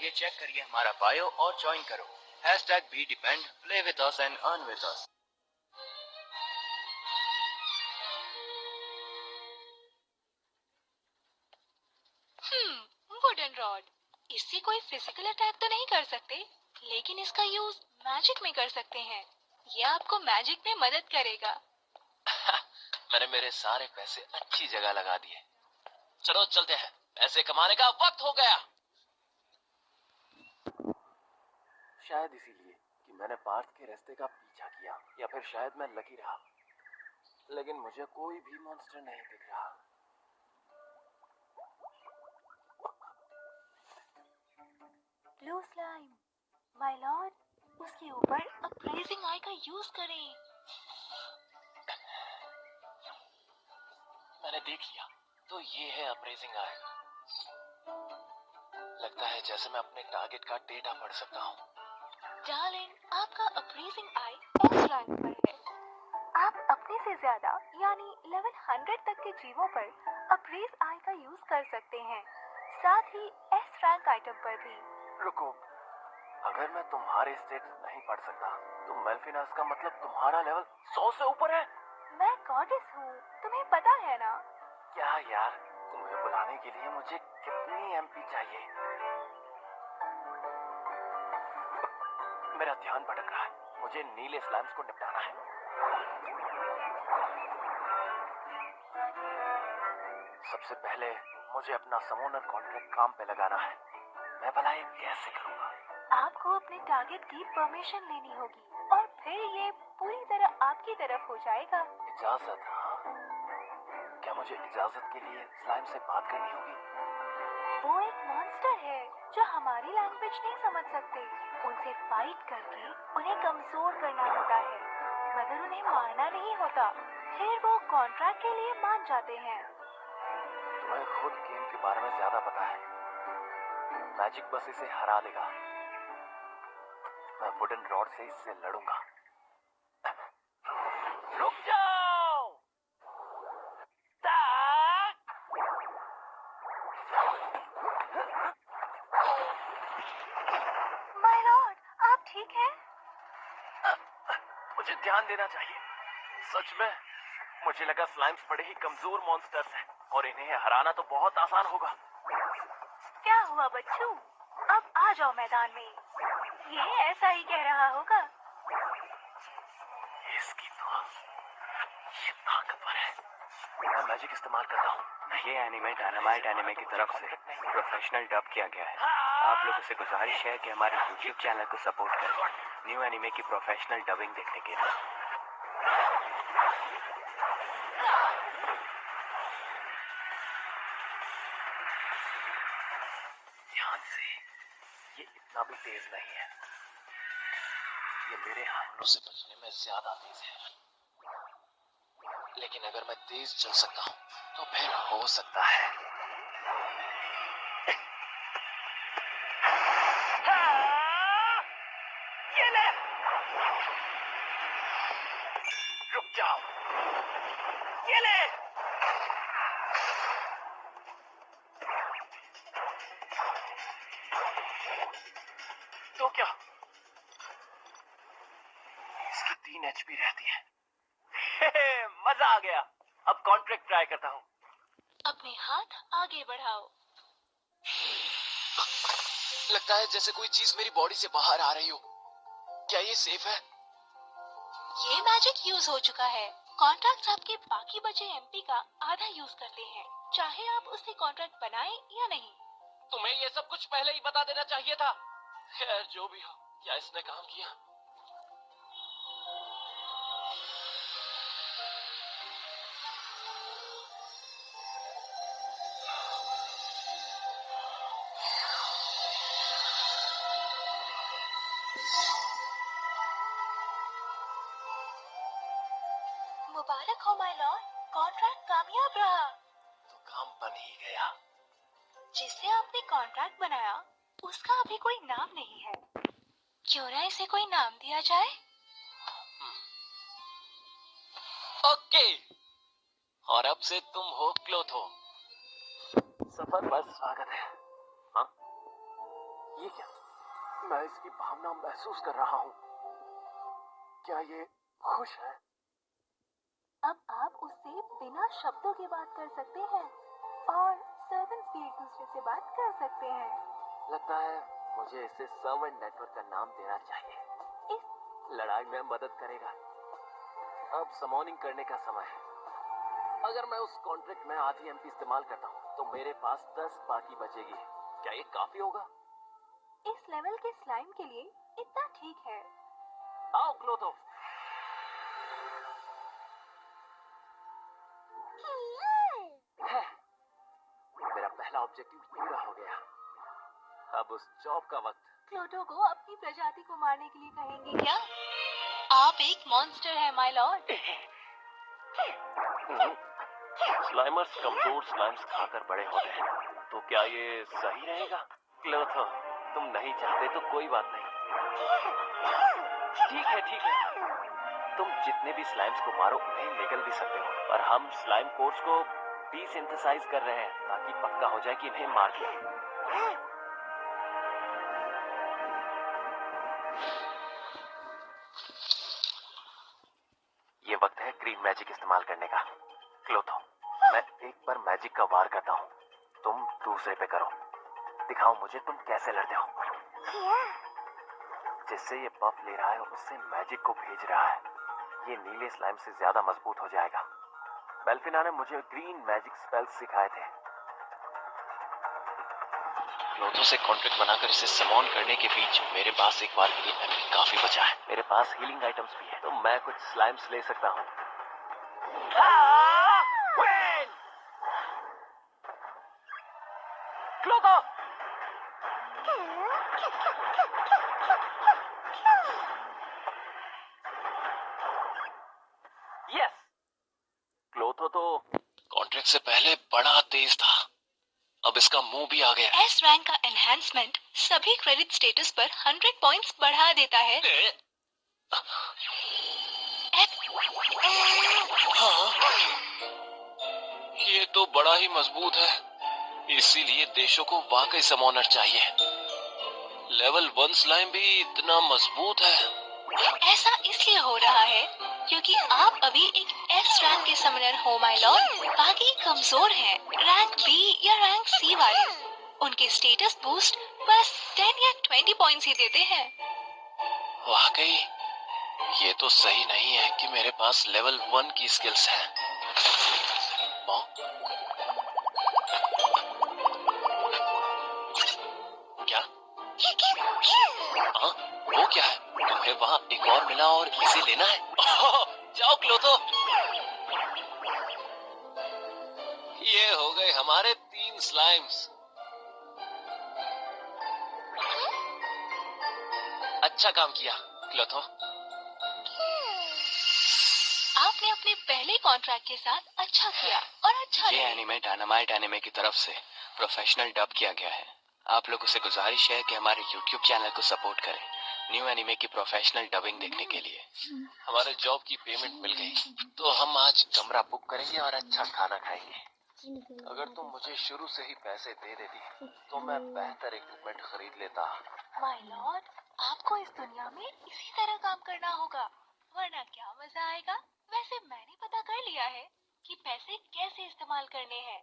ये चेक करिए हमारा बायो और ज्वाइन करो। Hashtag be depend, play with us and earn with us. Wooden rod. इससे कोई फिजिकल अटैक तो नहीं कर सकते, लेकिन इसका यूज मैजिक में कर सकते हैं। ये आपको मैजिक में मदद करेगा। मैंने मेरे सारे पैसे अच्छी जगह लगा दिए। चलो चलते हैं, पैसे कमाने का वक्त हो गया। शायद इसीलिए कि मैंने पार्थ के रास्ते का पीछा किया, या फिर शायद मैं लकी रहा, लेकिन मुझे कोई भी मॉन्स्टर नहीं दिख रहा। ब्लू स्लाइम, माय लॉर्ड, उसके ऊपर अप्रेजिंग आई का यूज करें। मैंने देख लिया, तो ये है अप्रेजिंग आई। लगता है जैसे मैं अपने टारगेट का डेटा पढ़ सकता हूँ। डार्लिंग, आपका अप्रेजिंग आई एस रैंक पर है। आप अपने से ज्यादा यानी लेवल 100 तक के जीवों पर अप्रेज आई का यूज कर सकते हैं, साथ ही एस रैंक आइटम पर भी। रुको, अगर मैं तुम्हारे स्टेट्स नहीं पढ़ सकता तो मेल्फिनास का मतलब तुम्हारा लेवल 100 से ऊपर है। मैं गॉडेस हूँ, तुम्हें पता है ना? क्या यार, तुम्हें बुलाने के लिए मुझे कितनी एमपी चाहिए? मेरा ध्यान भटक रहा है, मुझे नीले स्लाइम्स को निपटाना है। सबसे पहले मुझे अपना समोनर कॉन्ट्रैक्ट काम पे लगाना है। मैं भला ये कैसे करूँगा? आपको अपने टारगेट की परमिशन लेनी होगी और फिर ये पूरी तरह आपकी तरफ हो जाएगा। इजाजत? हाँ, क्या मुझे इजाजत के लिए स्लाइम से बात करनी होगी? वो एक मॉन्स्टर है जो हमारी लैंग्वेज नहीं समझ सकते। उनसे फाइट करके उन्हें कमजोर करना होता है, मगर उन्हें मारना नहीं होता। फिर वो कॉन्ट्रैक्ट के लिए मान जाते हैं। तुम्हें खुद गेम के बारे में ज्यादा पता है। मैजिक बस इसे हरा देगा। मैं वुडन रॉड से इससे लड़ूंगा। रुक जाओ! माय लॉर्ड, आप ठीक हैं? मुझे ध्यान देना चाहिए। सच में मुझे लगा स्लाइम्स बड़े ही कमजोर मॉन्स्टर्स हैं और इन्हें हराना तो बहुत आसान होगा। क्या हुआ बच्चू? अब आ जाओ मैदान में। ये ऐसा ही कह रहा होगा। इसकी तो ये ताकतवर है। मैं मैजिक इस्तेमाल करता हूँ। ये एनिमे डायनामाइट एनिमे की तरफ से प्रोफेशनल डब किया गया है। आप लोगों से गुजारिश है कि हमारे YouTube चैनल को सपोर्ट करें न्यू एनिमे की प्रोफेशनल डबिंग देखने के लिए। ध्यान से, ये इतना भी तेज नहीं है। ये मेरे हमलों से बचने में ज्यादा तेज है। लेकिन अगर मैं तेज चल सकता हूँ तो फिर हो सकता है। ये ले! रुक जाओ! ये ले! तो क्या? इसकी 3 HP रहती है। मजा आ गया। अब कॉन्ट्रैक्ट ट्राई करता हूँ। अपने हाथ आगे बढ़ाओ। लगता है जैसे कोई चीज मेरी बॉडी से बाहर आ रही हो। क्या ये सेफ है? ये मैजिक यूज हो चुका है। कॉन्ट्रैक्ट आपके बाकी बचे एमपी का आधा यूज करते हैं, चाहे आप उससे कॉन्ट्रैक्ट बनाएं या नहीं। तुम्हें ये सब कुछ पहले ही बता देना चाहिए था। खैर जो भी हो, क्या इसने काम किया? मुबारक हो माय लॉर्ड, कॉन्ट्रैक्ट कामयाब रहा। तो काम बन ही गया। जिससे आपने कॉन्ट्रैक्ट बनाया उसका अभी कोई नाम नहीं है। क्यों ना इसे कोई नाम दिया जाए? ओके, और अब से तुम हो क्लोथो। सफर पर स्वागत है। हाँ? ये क्या? मैं इसकी भावना महसूस कर रहा हूँ। क्या ये खुश है? अब आप उससे बिना शब्दों के बात कर सकते हैं और सर्वेंट्स भी एक दूसरे से बात कर सकते हैं। लगता है मुझे इसे सर्वेंट नेटवर्क का नाम देना चाहिए। इस लड़ाई में मदद करेगा। अब समॉनिंग करने का समय है। अगर मैं उस कॉन्ट्रैक्ट में आधी एमपी इस्तेमाल करता हूँ तो मेरे पास 10 बाकी बचेगी। क्या ये काफी होगा? इस लेवल के स्लाइम के लिए इतना ठीक है। आओ क्लोथो। मेरा पहला ऑब्जेक्टिव पूरा हो गया। अब उस जॉब का वक्त। क्लोटो को अपनी प्रजाति को मारने के लिए कहेंगे क्या? आप एक मॉन्स्टर है माय लॉर्ड। स्लाइमर्स कमजोर स्लाइम्स खाकर बड़े होते हैं, तो क्या ये सही रहेगा? क्लोथो, तुम नहीं चाहते तो कोई बात नहीं। ठीक है ठीक है, तुम जितने भी स्लाइम्स को मारो उन्हें निगल भी सकते हो, पर हम स्लाइम कोर्स को डिसिंथेसाइज कर रहे हैं ताकि पक्का हो जाए कि इन्हें मार दिया। ये वक्त है ग्रीन मैजिक इस्तेमाल करने का। क्लोथो, मैं एक बार मैजिक का वार करता हूँ, तुम दूसरे पे करो। दिखाओ मुझे तुम कैसे लड़ते हो। जिससे ये बफ ले रहा है उससे मैजिक को भेज रहा है। ये नीले स्लाइम से ज्यादा मजबूत हो जाएगा। बेल्फिना ने मुझे ग्रीन मैजिक स्पेल्स सिखाए थे। क्लोथो से कॉन्ट्रैक्ट बनाकर इसे समॉन करने के बीच मेरे पास एक बार के लिए एमपी काफी बचा है। मेरे पास हीलिंग आइटम्स भी है, तो मैं कुछ स्लाइम्स ले सकता हूँ। क्लोथो! यस! क्लोथो तो कॉन्ट्रैक्ट से पहले बड़ा तेज था, अब इसका मुंह भी आ गया। एस रैंक का एनहांसमेंट सभी क्रेडिट स्टेटस पर 100 पॉइंट्स बढ़ा देता है। हाँ, ये तो बड़ा ही मजबूत है, इसीलिए देशों को वाकई समॉनर चाहिए। लेवल 1 स्लाइम भी इतना मजबूत है। ऐसा इसलिए हो रहा है क्योंकि आप अभी एक एस रैंक के समनर हो माय लॉर्ड। बाकी कमजोर हैं, रैंक बी या रैंक सी वाले। उनके स्टेटस बूस्ट बस 10 या 20 पॉइंट्स ही देते हैं। वाकई ये तो सही नहीं है कि मेरे पास लेवल 1 की स्किल्स हैं। क्या? हाँ, वो क्या है? तुम्हें वहाँ एक और मिला और इसे लेना है? जाओ क्लोथो। ये हो गए हमारे 3 स्लाइम्स। अच्छा काम किया क्लोथो। आपने अपने पहले कॉन्ट्रैक्ट के साथ अच्छा किया और अच्छा ये रहे। एनिमे डायनामाइट एनिमे की तरफ से प्रोफेशनल डब किया गया है। आप लोगों से गुजारिश है कि हमारे YouTube चैनल को सपोर्ट करें न्यू एनिमे की प्रोफेशनल डबिंग देखने के लिए। हमारे जॉब की पेमेंट मिल गई, तो हम आज कमरा बुक करेंगे और अच्छा खाना खाएंगे। अगर तुम मुझे शुरू से ही पैसे दे देती तो मैं बेहतर इक्विपमेंट खरीद लेता। माय लॉर्ड, आपको इस दुनिया में इसी तरह काम करना होगा, वरना क्या मजा आएगा। वैसे मैंने पता कर लिया है कि पैसे कैसे इस्तेमाल करने हैं।